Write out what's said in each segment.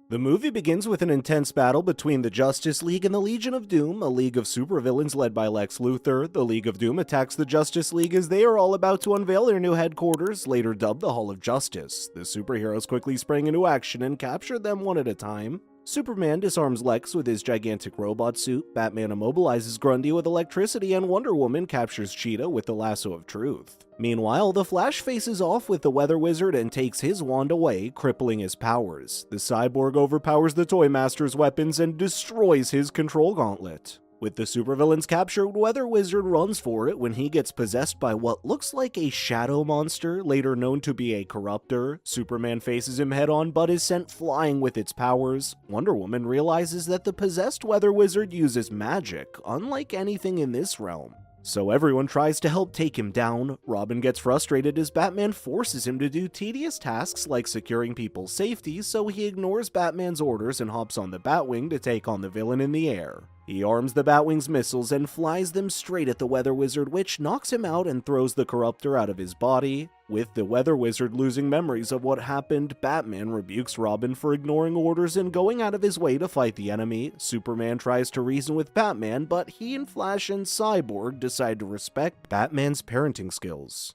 The movie begins with an intense battle between the Justice League and the Legion of Doom, a league of supervillains led by Lex Luthor. The League of Doom attacks the Justice League as they are all about to unveil their new headquarters, later dubbed the Hall of Justice. The superheroes quickly sprang into action and captured them one at a time. Superman disarms Lex with his gigantic robot suit, Batman immobilizes Grundy with electricity, and Wonder Woman captures Cheetah with the lasso of truth. Meanwhile, the Flash faces off with the Weather Wizard and takes his wand away, crippling his powers. The Cyborg overpowers the Toy Master's weapons and destroys his control gauntlet. With the supervillains captured, Weather Wizard runs for it when he gets possessed by what looks like a shadow monster, later known to be a corruptor. Superman faces him head-on but is sent flying with its powers. Wonder Woman realizes that the possessed Weather Wizard uses magic, unlike anything in this realm. So everyone tries to help take him down. Robin gets frustrated as Batman forces him to do tedious tasks like securing people's safety, so he ignores Batman's orders and hops on the Batwing to take on the villain in the air. He arms the Batwing's missiles and flies them straight at the Weather Wizard, which knocks him out and throws the Corruptor out of his body. With the Weather Wizard losing memories of what happened, Batman rebukes Robin for ignoring orders and going out of his way to fight the enemy. Superman tries to reason with Batman, but he and Flash and Cyborg decide to respect Batman's parenting skills.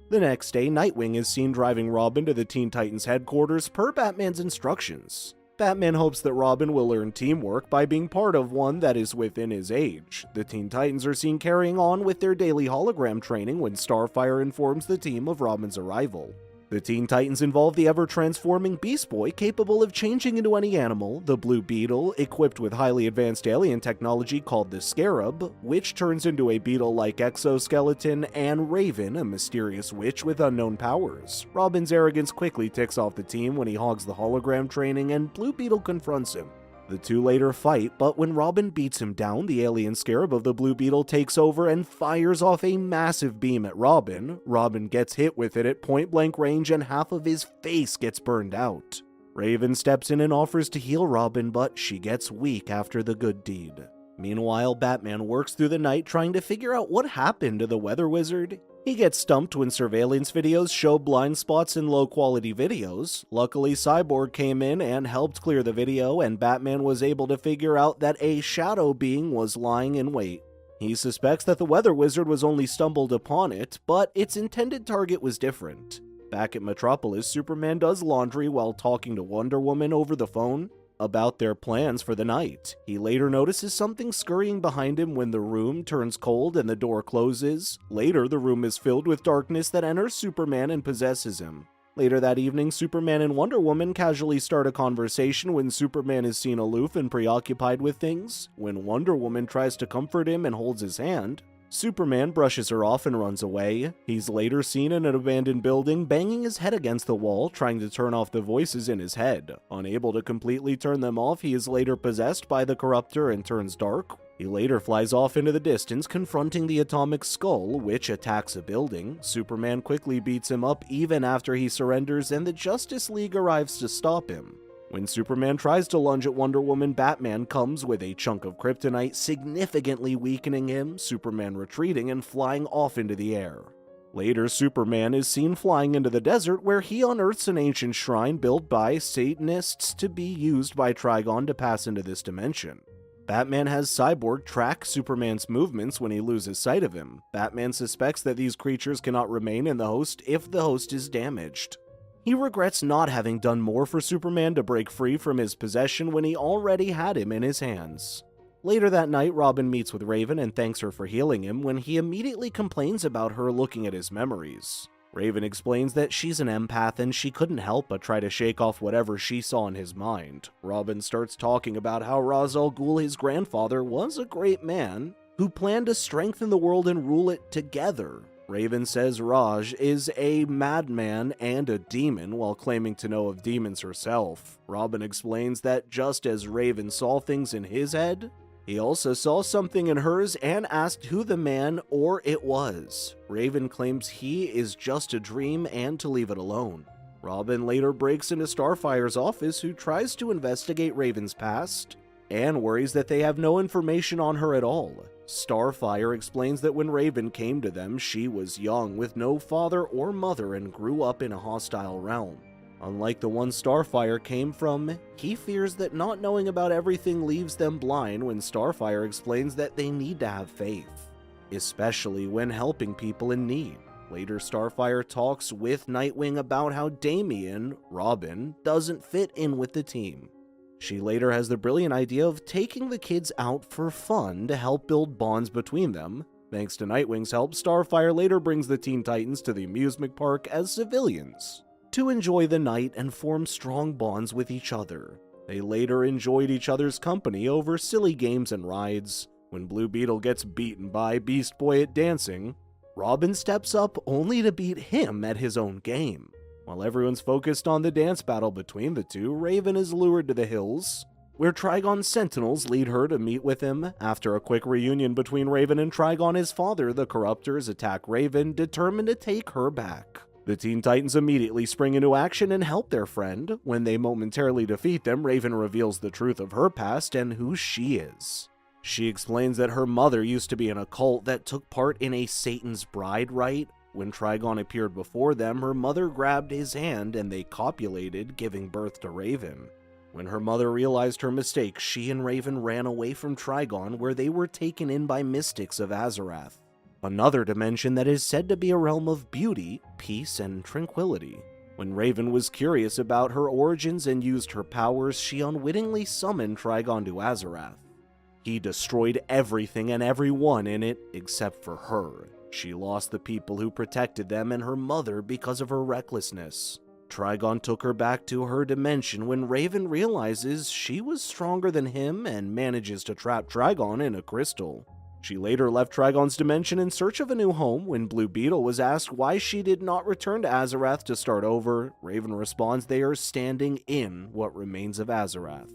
The next day, Nightwing is seen driving Robin to the Teen Titans headquarters per Batman's instructions. Batman hopes that Robin will learn teamwork by being part of one that is within his age. The Teen Titans are seen carrying on with their daily hologram training when Starfire informs the team of Robin's arrival. The Teen Titans involve the ever-transforming Beast Boy capable of changing into any animal, the Blue Beetle, equipped with highly advanced alien technology called the Scarab, which turns into a beetle-like exoskeleton, and Raven, a mysterious witch with unknown powers. Robin's arrogance quickly ticks off the team when he hogs the hologram training, and Blue Beetle confronts him. The two later fight, but when Robin beats him down, the alien scarab of the Blue Beetle takes over and fires off a massive beam at Robin. Robin gets hit with it at point-blank range and half of his face gets burned out. Raven steps in and offers to heal Robin, but she gets weak after the good deed. Meanwhile, Batman works through the night trying to figure out what happened to the Weather Wizard. He gets stumped when surveillance videos show blind spots in low-quality videos. Luckily, Cyborg came in and helped clear the video, and Batman was able to figure out that a shadow being was lying in wait. He suspects that the Weather Wizard was only stumbled upon it, but its intended target was different. Back at Metropolis, Superman does laundry while talking to Wonder Woman over the phone about their plans for the night. He later notices something scurrying behind him when the room turns cold and the door closes. Later, the room is filled with darkness that enters Superman and possesses him. Later that evening, Superman and Wonder Woman casually start a conversation when Superman is seen aloof and preoccupied with things. When Wonder Woman tries to comfort him and holds his hand, Superman brushes her off and runs away. He's later seen in an abandoned building banging his head against the wall, trying to turn off the voices in his head. Unable to completely turn them off, he is later possessed by the Corruptor and turns dark. He later flies off into the distance, confronting the Atomic Skull, which attacks a building. Superman quickly beats him up even after he surrenders, and the Justice League arrives to stop him. When Superman tries to lunge at Wonder Woman, Batman comes with a chunk of kryptonite, significantly weakening him, Superman retreating and flying off into the air. Later, Superman is seen flying into the desert where he unearths an ancient shrine built by Satanists to be used by Trigon to pass into this dimension. Batman has Cyborg track Superman's movements when he loses sight of him. Batman suspects that these creatures cannot remain in the host if the host is damaged. He regrets not having done more for Superman to break free from his possession when he already had him in his hands. Later that night, Robin meets with Raven and thanks her for healing him when he immediately complains about her looking at his memories. Raven explains that she's an empath and she couldn't help but try to shake off whatever she saw in his mind. Robin starts talking about how Ra's al Ghul, his grandfather, was a great man who planned to strengthen the world and rule it together. Raven says Raj is a madman and a demon while claiming to know of demons herself. Robin explains that just as Raven saw things in his head, he also saw something in hers and asked who the man or it was. Raven claims he is just a dream and to leave it alone. Robin later breaks into Starfire's office, who tries to investigate Raven's past and worries that they have no information on her at all. Starfire explains that when Raven came to them, she was young with no father or mother and grew up in a hostile realm. Unlike the one Starfire came from, he fears that not knowing about everything leaves them blind when Starfire explains that they need to have faith, especially when helping people in need. Later, Starfire talks with Nightwing about how Damian, Robin, doesn't fit in with the team. She later has the brilliant idea of taking the kids out for fun to help build bonds between them. Thanks to Nightwing's help, Starfire later brings the Teen Titans to the amusement park as civilians to enjoy the night and form strong bonds with each other. They later enjoyed each other's company over silly games and rides. When Blue Beetle gets beaten by Beast Boy at dancing, Robin steps up only to beat him at his own game. While everyone's focused on the dance battle between the two, Raven is lured to the hills, where Trigon's Sentinels lead her to meet with him. After a quick reunion between Raven and Trigon, his father, the Corruptors, attack Raven, determined to take her back. The Teen Titans immediately spring into action and help their friend. When they momentarily defeat them, Raven reveals the truth of her past and who she is. She explains that her mother used to be in a cult that took part in a Satan's bride rite. When Trigon appeared before them, her mother grabbed his hand and they copulated, giving birth to Raven. When her mother realized her mistake, she and Raven ran away from Trigon, where they were taken in by mystics of Azarath, another dimension that is said to be a realm of beauty, peace, and tranquility. When Raven was curious about her origins and used her powers, she unwittingly summoned Trigon to Azarath. He destroyed everything and everyone in it except for her. She lost the people who protected them and her mother because of her recklessness. Trigon took her back to her dimension when Raven realizes she was stronger than him and manages to trap Trigon in a crystal. She later left Trigon's dimension in search of a new home. When Blue Beetle was asked why she did not return to Azarath to start over, Raven responds they are standing in what remains of Azarath.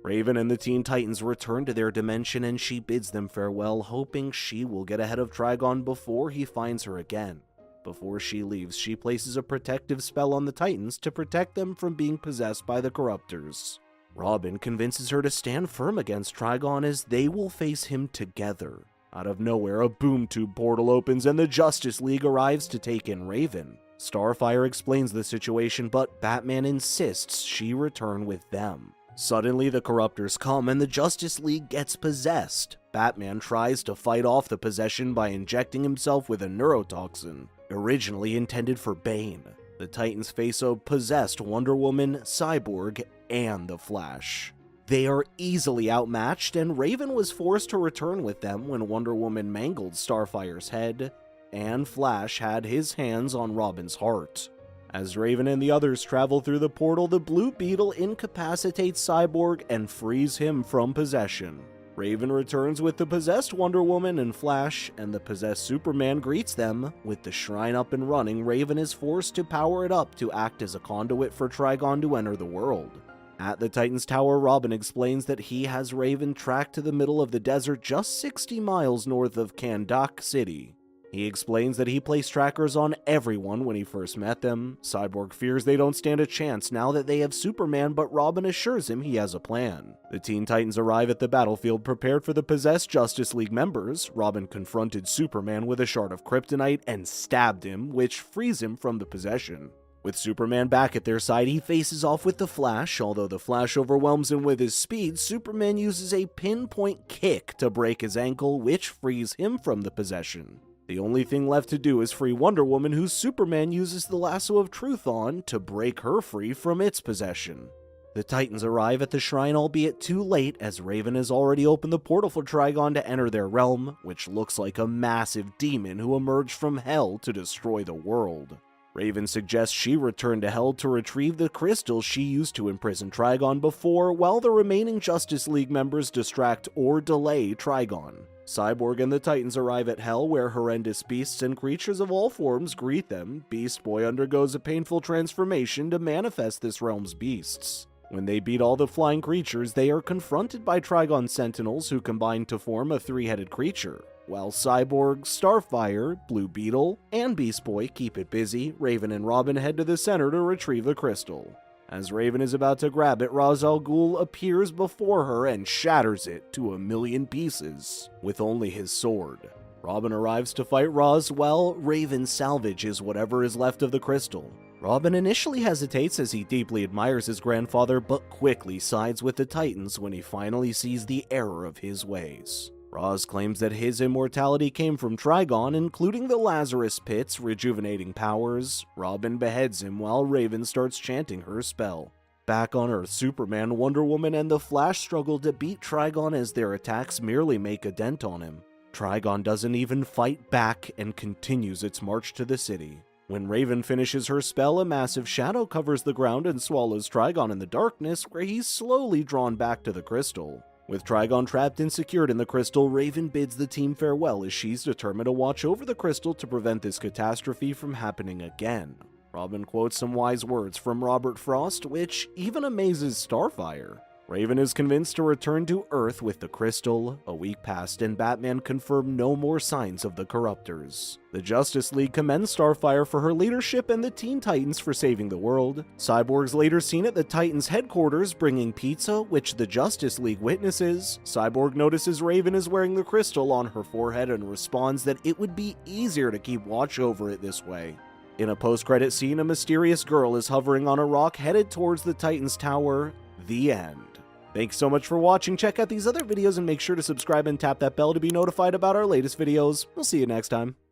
Raven and the Teen Titans return to their dimension and she bids them farewell, hoping she will get ahead of Trigon before he finds her again. Before she leaves, she places a protective spell on the Titans to protect them from being possessed by the Corruptors. Robin convinces her to stand firm against Trigon as they will face him together. Out of nowhere, a boom tube portal opens and the Justice League arrives to take in Raven. Starfire explains the situation, but Batman insists she return with them. Suddenly, the Corruptors come and the Justice League gets possessed. Batman tries to fight off the possession by injecting himself with a neurotoxin, originally intended for Bane. The Titans face a possessed Wonder Woman, Cyborg, and the Flash. They are easily outmatched, and Raven was forced to return with them when Wonder Woman mangled Starfire's head, and Flash had his hands on Robin's heart. As Raven and the others travel through the portal, the Blue Beetle incapacitates Cyborg and frees him from possession. Raven returns with the possessed Wonder Woman and Flash, and the possessed Superman greets them. With the shrine up and running, Raven is forced to power it up to act as a conduit for Trigon to enter the world. At the Titan's Tower, Robin explains that he has Raven tracked to the middle of the desert just 60 miles north of Kahndaq City. He explains that he placed trackers on everyone when he first met them. Cyborg fears they don't stand a chance now that they have Superman, but Robin assures him he has a plan. The Teen Titans arrive at the battlefield prepared for the possessed Justice League members. Robin confronted Superman with a shard of kryptonite and stabbed him, which frees him from the possession. With Superman back at their side, he faces off with the Flash. Although the Flash overwhelms him with his speed, Superman uses a pinpoint kick to break his ankle, which frees him from the possession. The only thing left to do is free Wonder Woman, who Superman uses the lasso of truth on to break her free from its possession. The Titans arrive at the shrine, albeit too late, as Raven has already opened the portal for Trigon to enter their realm, which looks like a massive demon who emerged from Hell to destroy the world. Raven suggests she return to Hell to retrieve the crystal she used to imprison Trigon before, while the remaining Justice League members distract or delay Trigon. Cyborg and the Titans arrive at Hell, where horrendous beasts and creatures of all forms greet them. Beast Boy undergoes a painful transformation to manifest this realm's beasts. When they beat all the flying creatures, they are confronted by Trigon Sentinels, who combine to form a three-headed creature. While Cyborg, Starfire, Blue Beetle, and Beast Boy keep it busy, Raven and Robin head to the center to retrieve the crystal. As Raven is about to grab it, Ra's al Ghul appears before her and shatters it to 1,000,000 pieces, with only his sword. Robin arrives to fight Ra's while Raven salvages whatever is left of the crystal. Robin initially hesitates as he deeply admires his grandfather, but quickly sides with the Titans when he finally sees the error of his ways. Roz claims that his immortality came from Trigon, including the Lazarus Pit's rejuvenating powers. Robin beheads him while Raven starts chanting her spell. Back on Earth, Superman, Wonder Woman, and the Flash struggle to beat Trigon as their attacks merely make a dent on him. Trigon doesn't even fight back and continues its march to the city. When Raven finishes her spell, a massive shadow covers the ground and swallows Trigon in the darkness, where he's slowly drawn back to the crystal. With Trigon trapped and secured in the crystal, Raven bids the team farewell as she's determined to watch over the crystal to prevent this catastrophe from happening again. Robin quotes some wise words from Robert Frost, which even amazes Starfire. Raven is convinced to return to Earth with the crystal. A week passed and Batman confirmed no more signs of the Corruptors. The Justice League commends Starfire for her leadership and the Teen Titans for saving the world. Cyborg's later seen at the Titans headquarters bringing pizza, which the Justice League witnesses. Cyborg notices Raven is wearing the crystal on her forehead and responds that it would be easier to keep watch over it this way. In a post-credit scene, a mysterious girl is hovering on a rock headed towards the Titans Tower. The end. Thanks so much for watching. Check out these other videos and make sure to subscribe and tap that bell to be notified about our latest videos. We'll see you next time.